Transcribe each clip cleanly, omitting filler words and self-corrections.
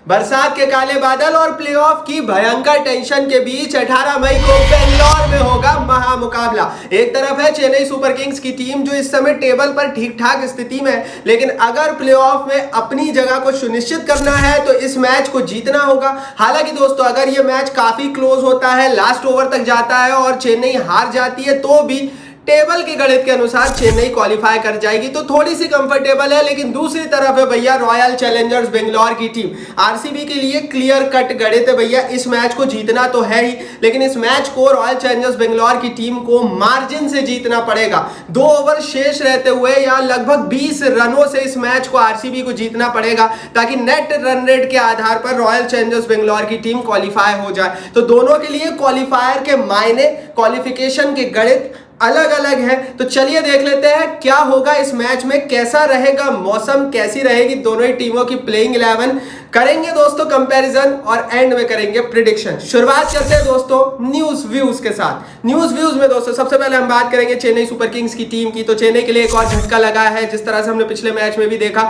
बरसात के काले बादल और प्लेऑफ की भयंकर टेंशन के बीच 18 मई को बेंगलोर में होगा महामुकाबला। एक तरफ है चेन्नई सुपर किंग्स की टीम जो इस समय टेबल पर ठीक ठाक स्थिति में है, लेकिन अगर प्लेऑफ में अपनी जगह को सुनिश्चित करना है तो इस मैच को जीतना होगा। हालांकि दोस्तों अगर ये मैच काफी क्लोज होता है, लास्ट ओवर तक जाता है और चेन्नई हार जाती है तो भी टेबल के गणित के अनुसार चेन्नई क्वालिफाई कर जाएगी, तो थोड़ी सी कंफर्टेबल है। लेकिन दूसरी तरफ है भैया रॉयल चैलेंजर्स बेंगलोर की टीम। आरसीबी के लिए क्लियर कट गणित है भैया, इस मैच को जीतना तो है ही, लेकिन इस मैच को रॉयल चैलेंजर्स बेंगलोर की टीम को मार्जिन से जीतना पड़ेगा। 2 ओवर शेष रहते हुए या लगभग 20 रनों से इस मैच को आरसीबी को जीतना पड़ेगा ताकि नेट रन रेट के आधार पर रॉयल चैलेंजर्स बेंगलोर की टीम क्वालिफाई हो जाए। तो दोनों के लिए क्वालिफायर के मायने, क्वालिफिकेशन के गणित अलग अलग है। तो चलिए देख लेते हैं क्या होगा इस मैच में, कैसा रहेगा मौसम, कैसी रहेगी दोनों ही टीमों की प्लेइंग 11। करेंगे दोस्तों कंपैरिजन और एंड में करेंगे प्रिडिक्शन। शुरुआत करते हैं दोस्तों न्यूज व्यूज के साथ। न्यूज व्यूज में दोस्तों सबसे पहले हम बात करेंगे चेन्नई सुपर किंग्स की टीम की। तो चेन्नई के लिए एक और झटका लगा है, जिस तरह से हमने पिछले मैच में भी देखा,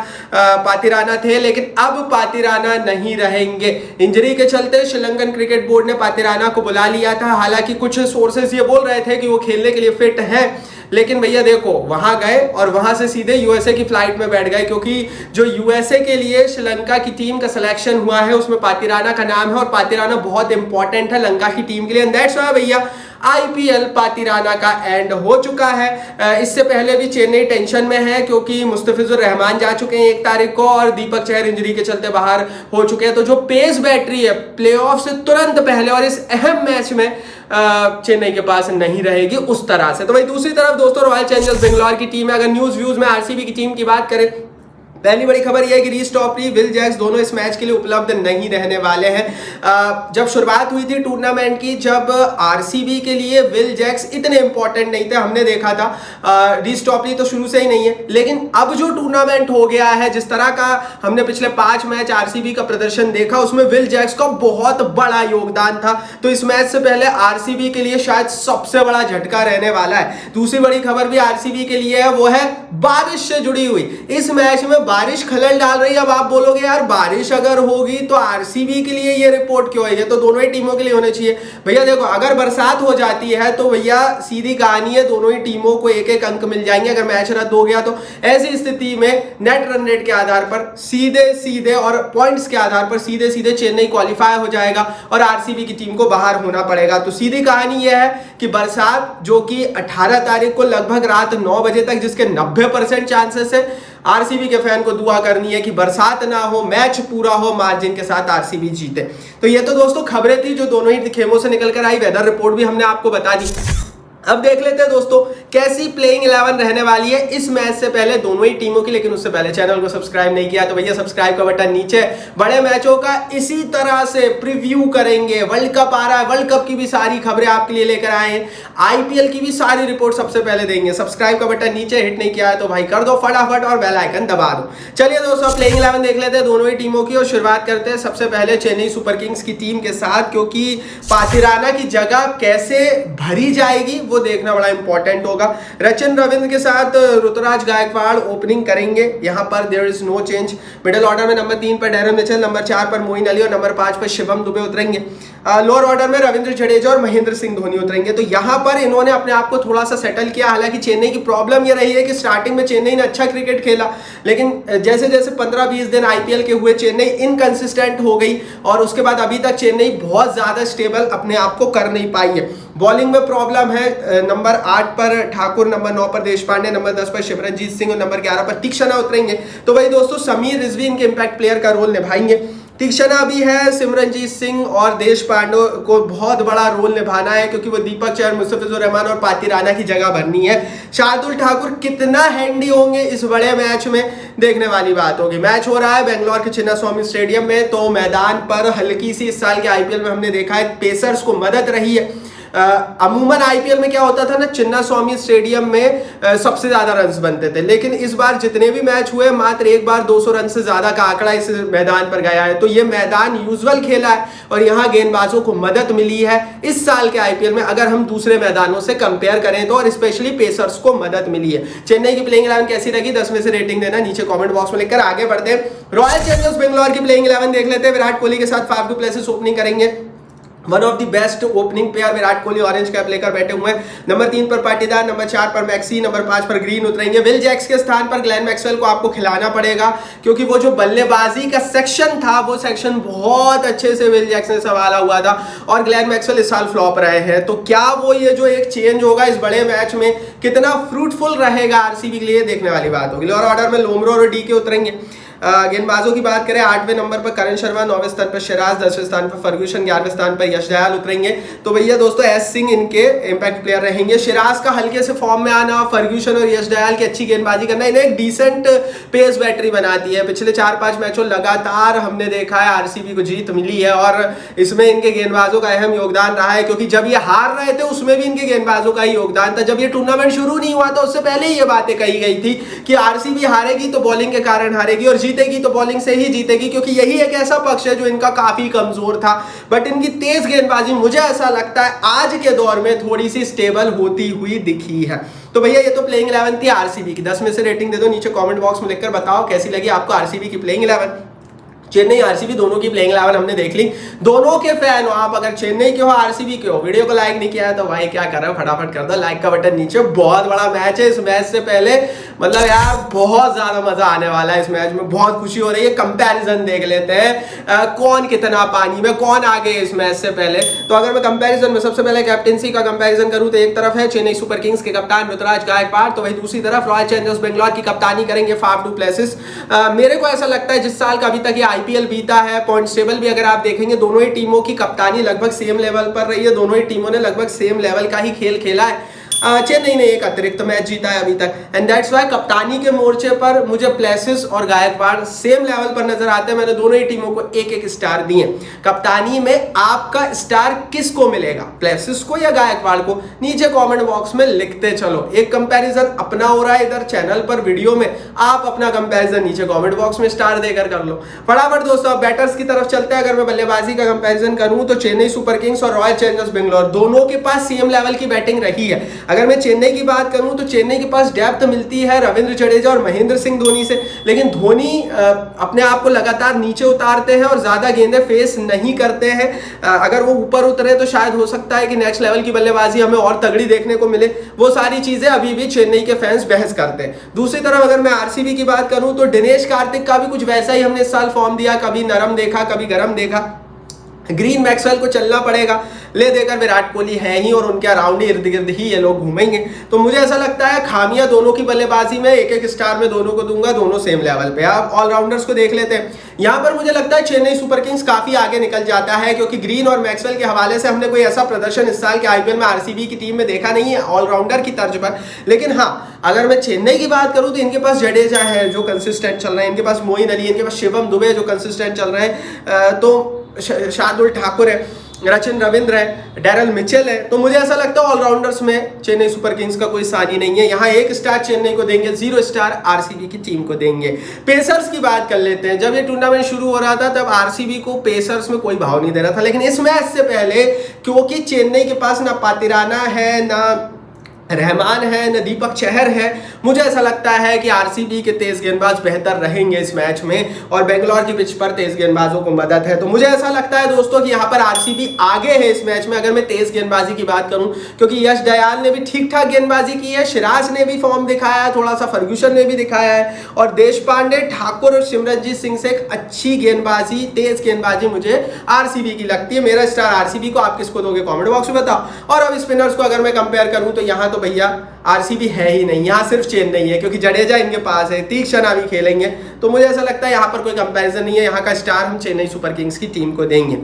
पातिराना थे लेकिन अब पातिराना नहीं रहेंगे। इंजरी के चलते श्रीलंकन क्रिकेट बोर्ड ने पातिराना को बुला लिया था। हालांकि कुछ सोर्सेस ये बोल रहे थे कि वो खेलने के लिए फिट है, लेकिन भैया देखो वहां गए और वहां से सीधे यूएसए की फ्लाइट में बैठ गए, क्योंकि जो यूएसए के लिए श्रीलंका की टीम का सिलेक्शन हुआ है उसमें पातिराना का नाम है और पातिराना बहुत इंपॉर्टेंट है लंका की टीम के लिए। दैट्स व्हाई भैया आईपीएल पातिराना का एंड हो चुका है। इससे पहले भी चेन्नई टेंशन में है क्योंकि मुस्तफिजुर रहमान जा चुके हैं 1 तारीख को और दीपक चहर इंजरी के चलते बाहर हो चुके हैं। तो जो पेस बैटरी है प्लेऑफ से तुरंत पहले और इस अहम मैच में चेन्नई के पास नहीं रहेगी उस तरह से। तो वही दूसरी तरफ दोस्तों रॉयल चैलेंजर्स बेंगलोर की टीम है। अगर न्यूज व्यूज में आरसीबी की टीम की बात करें, पहली बड़ी खबर यह है कि रीस टॉपरी, विल जैक्स दोनों इस मैच के लिए उपलब्ध नहीं रहने वाले हैं। जब शुरुआत हुई थी टूर्नामेंट की, जब आरसीबी के लिए विल जैक्स इतने इंपॉर्टेंट नहीं थे, हमने देखा था रीस टॉपरी तो शुरू से ही नहीं है। लेकिन अब जो टूर्नामेंट हो गया है, जिस तरह का हमने पिछले 5 मैच आरसीबी का प्रदर्शन देखा, उसमें विल जैक्स का बहुत बड़ा योगदान था। तो इस मैच से पहले आरसीबी के लिए शायद सबसे बड़ा झटका रहने वाला है। दूसरी बड़ी खबर भी आरसीबी के लिए है, वो है बारिश से जुड़ी हुई। इस मैच में बारिश खलल डाल रही है। अब आप बोलोगे यार बारिश अगर होगी तो आरसीबी के लिए ये रिपोर्ट क्यों है, ये तो दोनों ही टीमों के लिए होने चाहिए। भैया देखो अगर बरसात हो जाती है तो भैया सीधी कहानी है, दोनों ही टीमों को 1-1 अंक मिल जाएंगे। अगर मैच रद्द हो गया तो ऐसी स्थिति में नेट रन रेट के आधार पर सीधे सीधे और पॉइंट्स के आधार पर सीधे सीधे चेन्नई क्वालिफाई हो जाएगा और आरसीबी की टीम को बाहर होना पड़ेगा। तो सीधी कहानी यह है कि बरसात जो कि 18 तारीख को लगभग रात 9 बजे तक, जिसके 90% चांसेस है, आरसीबी के फैन को दुआ करनी है कि बरसात ना हो, मैच पूरा हो, मार्जिन के साथ आरसीबी जीते। तो ये तो दोस्तों खबरें थी जो दोनों ही खेमों से निकल कर आई। वेदर रिपोर्ट भी हमने आपको बता दी। अब देख लेते हैं दोस्तों कैसी प्लेइंग 11 रहने वाली है इस मैच से पहले दोनों ही टीमों की। लेकिन उससे पहले चैनल को सब्सक्राइब नहीं किया तो भैया सब्सक्राइब का बटन नीचे। बड़े मैचों का इसी तरह से प्रीव्यू करेंगे। वर्ल्ड कप आ रहा है, वर्ल्ड कप की भी सारी खबरें आपके लिए लेकर आए हैं, आईपीएल की भी सारी रिपोर्ट सबसे पहले देंगे। सब्सक्राइब का बटन नीचे, हिट नहीं किया है तो भाई कर दो फटाफट और बेल आइकन दबा दो। चलिए दोस्तों प्लेइंग 11 देख लेते हैं दोनों ही टीमों की और शुरुआत करते हैं सबसे पहले चेन्नई सुपर किंग्स की टीम के साथ, क्योंकि पातिराना की जगह कैसे भरी जाएगी वो देखना बड़ा इंपॉर्टेंट होगा। रचन रविंद्र के साथ ऋतुराज गायकवाड़ ओपनिंग करेंगे। यहां पर there is no change. Middle order में नंबर 3 पर डैरेन मिचेल, नंबर 4 पर मोइन अली और नंबर 5 पर शिवम दुबे उतरेंगे। लोअर ऑर्डर में रविंद्र जडेजा और महेंद्र सिंह धोनी उतरेंगे। तो यहां पर इन्होंने अपने आप को थोड़ा सा सेटल किया। हालांकि चेन्नई की प्रॉब्लम यह रही है कि स्टार्टिंग में चेन्नई ने अच्छा क्रिकेट खेला, लेकिन जैसे जैसे 15-20 दिन आईपीएल के हुए चेन्नई इनकंसिस्टेंट हो गई और उसके बाद अभी तक चेन्नई बहुत ज्यादा स्टेबल अपने आप को कर नहीं पाई है। बॉलिंग में प्रॉब्लम है। नंबर 8 पर ठाकुर, नंबर 9 पर देशपांडे, नंबर 10 पर शिमरनजीत सिंह और नंबर 11 पर तीक्षणा उतरेंगे। तो वही दोस्तों समीर रिजवी इनके इंपैक्ट प्लेयर का रोल निभाएंगे। तीक्षणा भी है, सिमरनजीत सिंह और देशपांडे को बहुत बड़ा रोल निभाना है क्योंकि वो दीपक चहर, मुस्तफिजुर रहमान और पातिराना की जगह भरनी है। शार्दुल ठाकुर कितना हैंडी होंगे इस बड़े मैच में, देखने वाली बात होगी। मैच हो रहा है बेंगलोर के चिन्नास्वामी स्टेडियम में, तो मैदान पर हल्की सी इस साल के आईपीएल में हमने देखा है पेसर्स को मदद रही है। अमूमन आईपीएल में क्या होता था ना, चिन्ना स्वामी स्टेडियम में सबसे ज्यादा रन बनते थे, लेकिन इस बार जितने भी मैच हुए मात्र एक बार 200 रन से ज्यादा का आंकड़ा इस मैदान पर गया है। तो ये मैदान यूजुअल खेला है और यहाँ गेंदबाजों को मदद मिली है इस साल के आईपीएल में, अगर हम दूसरे मैदानों से कंपेयर करें तो, और स्पेशली पेसर्स को मदद मिली है। चेन्नई की प्लेइंग 11 कैसी लगी 10 में से रेटिंग देना नीचे कमेंट बॉक्स में लिखकर। आगे बढ़ते हैं, रॉयल चैलेंजर्स बेंगलोर की प्लेइंग 11 देख लेते हैं। विराट कोहली के साथ फाफ डू प्लेसिस ओपनिंग करेंगे। One of the best opening player Virat Kohli orange cap लेकर बैठे हुए हैं। नंबर 3 पर पाटीदार, नंबर 4 पर मैक्सी, नंबर 5 पर ग्रीन उतरेंगे। विल जैक्स के स्थान पर ग्लेन मैक्सवेल को आपको खिलाना पड़ेगा, क्योंकि वो जो बल्लेबाजी का सेक्शन था वो सेक्शन बहुत अच्छे से विल जैक्स ने संभाला हुआ था और ग्लेन मैक्सवेल इस साल फ्लॉप रहे हैं। तो क्या वो ये जो एक चेंज होगा इस बड़े मैच में कितना फ्रूटफुल रहेगा आरसीबी के लिए, देखने वाली बात होगी। और ऑर्डर में लोमरो और डी के उतरेंगे। गेंदबाजों की बात करें, 8वें नंबर पर करण शर्मा, 9वें स्थान पर सिराज, 10वें स्थान पर फर्ग्यूसन, 11वें स्थान पर यश दयाल उतरेंगे। तो भैया दोस्तों एस सिंह इनके इंपैक्ट प्लेयर रहेंगे। सिराज का हल्के से फॉर्म में आना, फर्ग्यूसन और यश दयाल की अच्छी गेंदबाजी करना इन्हें एक डिसेंट पेस बैटरी बनाती है। पिछले 4-5 मैचों लगातार हमने देखा है आरसीबी को जीत मिली है और इसमें इनके गेंदबाजों का अहम योगदान रहा है, क्योंकि जब ये हार रहे थे उसमें भी इनके गेंदबाजों का ही योगदान था। जब ये टूर्नामेंट शुरू नहीं हुआ था उससे पहले ही ये बातें कही गई थी कि आरसीबी हारेगी तो बॉलिंग के कारण हारेगी और जीतेगी तो बॉलिंग से ही जीतेगी, क्योंकि यही एक ऐसा पक्ष है जो इनका काफी कमजोर था। बट इनकी तेज गेंदबाजी मुझे ऐसा लगता है आज के दौर में थोड़ी सी स्टेबल होती हुई दिखी है। तो भैया ये तो प्लेइंग 11 थी आरसीबी की। 10 में से रेटिंग दे दो नीचे कमेंट बॉक्स में लिखकर बताओ कैसी लगी आपको आरसीबी की प्लेइंग 11। चेन्नई आरसीबी दोनों की प्लेइंग 11 हमने देख ली। दोनों के फैन हो आप, अगर चेन्नई के हो आरसीबी के हो, वीडियो को लाइक नहीं किया है तो भाई क्या कर रहे हो, फटाफट कर दो लाइक का बटन नीचे। बहुत बड़ा मैच है, इस मैच से पहले मतलब यार बहुत ज्यादा मजा आने वाला है इस मैच में, बहुत खुशी हो रही है। कंपैरिजन देख लेते हैं कौन कितना पानी में, कौन आगे इस मैच से पहले। तो अगर मैं कंपैरिजन में सबसे पहले कैप्टेंसी का कंपैरिजन करूं तो एक तरफ है चेन्नई सुपर किंग्स के कप्तान ऋतुराज गायकवाड़, तो वही दूसरी तरफ रॉयल चैलेंजर्स बेंगलोर की कप्तानी करेंगे फाफ डू प्लेसिस। मेरे को ऐसा लगता है जिस साल का अभी तक ये आईपीएल बीता है, पॉइंट टेबल भी अगर आप देखेंगे दोनों ही टीमों की कप्तानी लगभग सेम लेवल पर रही है, दोनों ही टीमों ने लगभग सेम लेवल का ही खेल खेला है। चेन्नई ने एक अतिरिक्त मैच जीता है अभी तक, एंड दैट्स व्हाई कप्तानी के मोर्चे पर मुझे प्लेसिस और गायकवाड़ सेम लेवल पर नजर आते हैं। मैंने दोनों ही टीमों को एक एक स्टार दिए। कप्तानी में आपका स्टार किसको मिलेगा, प्लेसिस को या गायकवाड़ को, नीचे कमेंट बॉक्स में लिखते चलो। एक कंपैरिजन अपना हो रहा है इधर चैनल पर वीडियो में, आप अपना कंपैरिजन नीचे कमेंट बॉक्स में स्टार देकर कर लो। फटाफट दोस्तों बैटर्स की तरफ चलते हैं। अगर मैं बल्लेबाजी का कंपैरिजन करूं तो चेन्नई सुपर किंग्स और रॉयल चैलेंजर्स बेंगलोर दोनों के पास सेम लेवल की बैटिंग रही है। अगर मैं चेन्नई की बात करूं तो चेन्नई के पास डेप्थ मिलती है रविंद्र जडेजा और महेंद्र सिंह धोनी से, लेकिन धोनी अपने आप को लगातार नीचे उतारते हैं और ज्यादा गेंदें फेस नहीं करते हैं। अगर वो ऊपर उतरे तो शायद हो सकता है कि नेक्स्ट लेवल की बल्लेबाजी हमें और तगड़ी देखने को मिले। वो सारी चीजें अभी भी चेन्नई के फैंस बहस करते हैं। दूसरी तरफ अगर मैं आरसीबी की बात करूं तो दिनेश कार्तिक का भी कुछ वैसा ही हमने इस साल फॉर्म दिया, कभी नरम देखा कभी गर्म देखा। ग्रीन मैक्सवेल को चलना पड़ेगा, ले देकर विराट कोहली है ही और उनके अराउंड ही इर्द गिर्द ही ये लोग घूमेंगे। तो मुझे ऐसा लगता है खामियां दोनों की बल्लेबाजी में एक एक स्टार में दोनों को दूंगा, दोनों सेम लेवल पे। आप ऑलराउंडर्स को देख लेते हैं। यहाँ पर मुझे लगता है चेन्नई सुपर किंग्स काफी आगे निकल जाता है, क्योंकि ग्रीन और मैक्सवेल के हवाले से हमने कोई ऐसा प्रदर्शन इस साल के आईपीएल में आरसीबी की टीम में देखा नहीं है ऑलराउंडर की तर्ज पर। लेकिन हाँ, अगर मैं चेन्नई की बात करूं तो इनके पास जडेजा है जो कंसिस्टेंट चल रहे हैं, इनके पास मोइन अली, इनके पास शिवम दुबे जो कंसिस्टेंट चल रहे हैं, तो शार्दुल ठाकुर है, रचिन रविंद्र है, डैरल मिचेल है। तो मुझे ऐसा लगता है ऑलराउंडर्स में चेन्नई सुपर किंग्स का कोई सानी नहीं है। यहाँ 1 स्टार चेन्नई को देंगे, 0 स्टार आरसीबी की टीम को देंगे। पेसर्स की बात कर लेते हैं। जब ये टूर्नामेंट शुरू हो रहा था तब आरसीबी को पेसर्स में कोई भाव नहीं दे रहा था, लेकिन इस मैच से पहले क्योंकि चेन्नई के पास ना पातिराना है, ना रहमान है, न दीपक चहर है, मुझे ऐसा लगता है कि आरसीबी के तेज गेंदबाज बेहतर रहेंगे इस मैच में और बेंगलोर की पिच पर तेज गेंदबाजों को मदद है। तो मुझे ऐसा लगता है दोस्तों कि यहाँ पर आरसीबी आगे है इस मैच में। अगर मैं तेज गेंदबाजी की बात करूं, क्योंकि यश दयाल ने भी ठीक ठाक गेंदबाजी की है, सिराज ने भी फॉर्म दिखाया है, थोड़ा सा फर्ग्यूसन ने भी दिखाया है, और देशपांडे, ठाकुर और सिमरनजीत सिंह से एक अच्छी गेंदबाजी, तेज गेंदबाजी मुझे आरसीबी की लगती है। मेरा स्टार आरसीबी को, आप किसको दोगे कमेंट बॉक्स में बताओ। और अब स्पिनर्स को अगर मैं कंपेयर करूं तो यहाँ तो भैया आरसीबी है ही नहीं, यहाँ सिर्फ चेन्नई है, क्योंकि जडेजा इनके पास है, तीक्ष्ण भी खेलेंगे। तो मुझे ऐसा लगता है यहाँ पर कोई कंपैरिजन नहीं है, यहाँ का स्टार हम चेन्नई सुपर किंग्स की टीम को देंगे।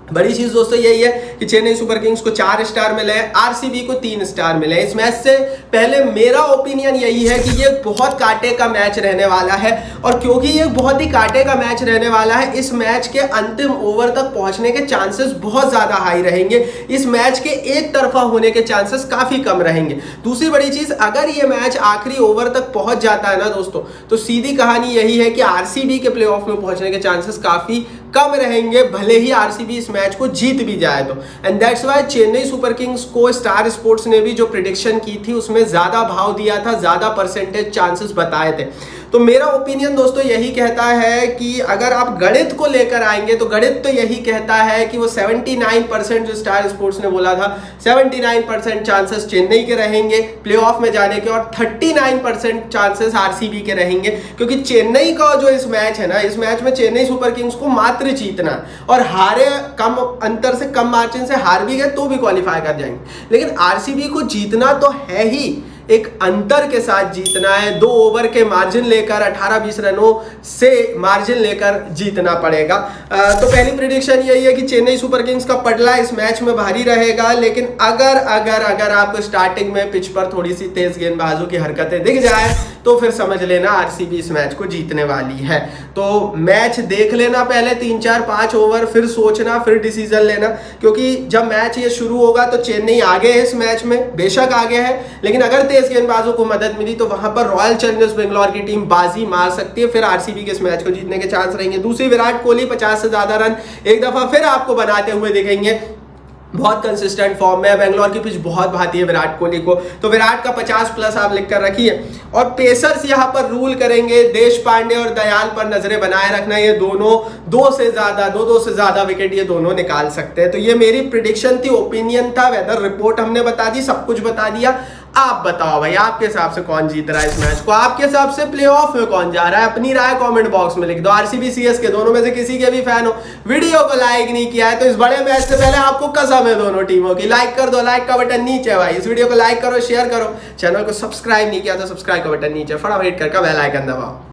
बड़ी चीज दोस्तों यही है कि चेन्नई सुपर किंग्स को 4 स्टार मिले, आरसीबी को 3 स्टार मिले। इस मैच से पहले मेरा ओपिनियन यही है कि ये बहुत कांटे का मैच रहने वाला है, और क्योंकि ये बहुत ही कांटे का मैच रहने वाला है, इस मैच के अंतिम ओवर तक पहुंचने के चांसेस बहुत ज्यादा हाई रहेंगे। इस मैच के एक तरफा होने के चांसेस काफी कम रहेंगे। दूसरी बड़ी चीज, अगर ये मैच आखिरी ओवर तक पहुंच जाता है ना दोस्तों, तो सीधी कहानी यही है कि आरसीबी के प्लेऑफ में पहुंचने के चांसेस काफी कम रहेंगे, भले ही आरसीबी इस मैच को जीत भी जाए तो। And that's why Chennai super Kings को स्टार स्पोर्ट्स ने भी जो प्रिडिक्शन की थी उसमें ज्यादा भाव दिया था, ज्यादा परसेंटेज चांसेस बताए थे। तो मेरा ओपिनियन दोस्तों यही कहता है कि अगर आप गणित को लेकर आएंगे तो गणित तो यही कहता है कि वो 79% जो स्टार स्पोर्ट्स ने बोला था, 79% चांसेस चेन्नई के रहेंगे प्लेऑफ में जाने के, और 39% चांसेस आरसीबी के रहेंगे। क्योंकि चेन्नई का जो इस मैच है ना, इस मैच में चेन्नई सुपर किंग्स को मात्र जीतना है, और हारे कम अंतर से, कम मार्जिन से हार भी गए तो भी क्वालिफाई कर जाएंगे। लेकिन आरसीबी को जीतना तो है ही, एक अंतर के साथ जीतना है। 2 ओवर के मार्जिन लेकर, 18-20 रनों से मार्जिन लेकर जीतना पड़ेगा। तो पहली प्रेडिक्शन यही है कि चेन्नई सुपर किंग्स का पटला इस मैच में भारी रहेगा। लेकिन अगर अगर अगर आपको स्टार्टिंग में पिच पर थोड़ी सी तेज गेंदबाजों की हरकतें दिख जाए तो फिर समझ लेना आरसीबी इस मैच को जीतने वाली है। तो मैच देख लेना पहले 3-4-5 ओवर, फिर सोचना, फिर डिसीजन लेना। क्योंकि जब मैच ये शुरू होगा तो चेन्नई आगे है इस मैच में, बेशक आगे है, लेकिन अगर तेज गेंदबाजों को मदद मिली तो वहां पर रॉयल चैलेंजर्स बेंगलोर की टीम बाजी मार सकती है। फिर आरसीबी के इस मैच को जीतने के चांस रहेंगे। दूसरी, विराट कोहली 50 से ज्यादा रन एक दफा फिर आपको बनाते हुए दिखेंगे। बहुत कंसिस्टेंट फॉर्म में है, बेंगलोर की पिच बहुत भाती है विराट कोहली को, तो विराट का 50+ आप लिख कर रखिए। और पेसर्स यहां पर रूल करेंगे, देश पांडे और दयाल पर नजरें बनाए रखना। ये दोनों दो से ज्यादा विकेट ये दोनों निकाल सकते हैं। तो ये मेरी प्रिडिक्शन थी, ओपिनियन था, वेदर रिपोर्ट हमने बता दी, सब कुछ बता दिया। आप बताओ भाई, आपके हिसाब से कौन जीत रहा है इस मैच को? आपके हिसाब से प्लेऑफ में कौन जा रहा है? अपनी राय कमेंट बॉक्स में लिख दो। आरसीबी सीएसके दोनों में से किसी के भी फैन हो, वीडियो को लाइक नहीं किया है तो इस बड़े मैच से पहले आपको कसम है दोनों टीमों की, लाइक कर दो। लाइक का बटन नीचे है भाई, इस वीडियो को लाइक करो, शेयर करो। चैनल को सब्सक्राइब नहीं किया तो सब्सक्राइब का बटन नीचे, फटाफट करके बेल आइकन दबाओ।